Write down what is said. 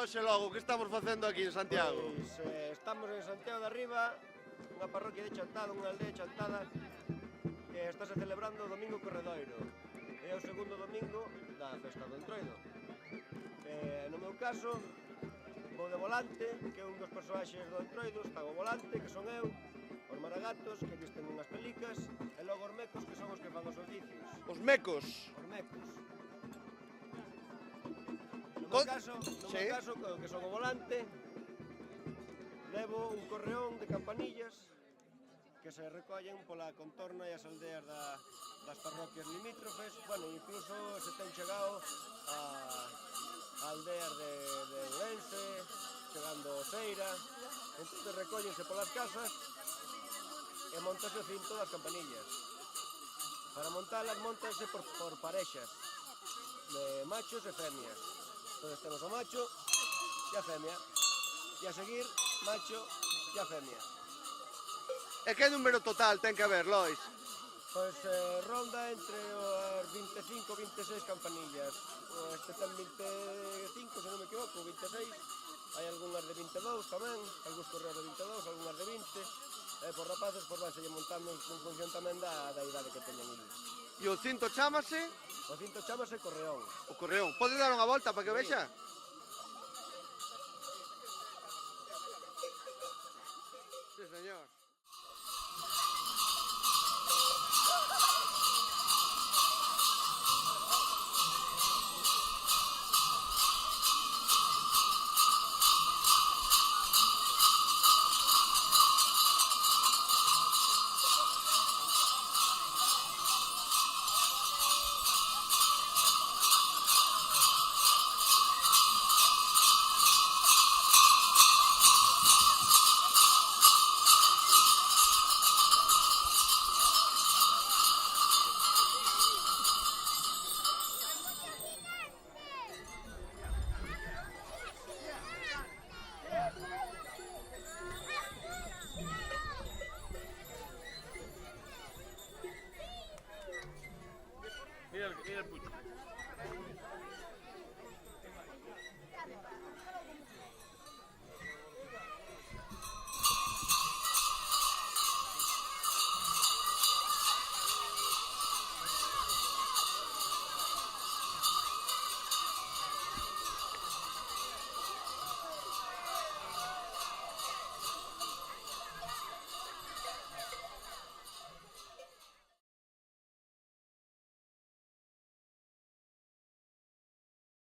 hoxe logo, que estamos facendo aquí en Santiago? Pois estamos en Santiago de Arriba, unha parroquia de Chantada, unha aldea chantada, que está se celebrando o Domingo Corredoiro. É o segundo domingo da festa do Entroido. No meu caso, vou de volante, que é un dos personaxes do Entroido, está o volante, que son eu, os maragatos, que visten unhas pelicas, e logo os mecos, que son os que fan os oficios. Os mecos. Os mecos. No meu caso, que son o volante, levo un correón de campanillas que se recollen pola contorna e as aldeas das parroquias limítrofes. Bueno, incluso se ten chegado a aldeas de Ourense, chegando a Oseira. Entón recóllense polas casas e montase o cinto das campanillas. Para montalas, montanse por parexas de machos e femias. Entón temos o macho e a femia. E a seguir, macho e a femia. E que número total ten que haber, Lois? Pois ronda entre as 25 e 26 campanillas. Este ten 25, se non me equivoco, 26. Hai algunhas de 22 tamén, algúns correos de 22, algunhas de 20. Por rapaces, por vanselle montando en función tamén da idade que teñen eles. E o cinto chámase? O cinto chámase correón. O correón. Pode dar unha volta para que vexa?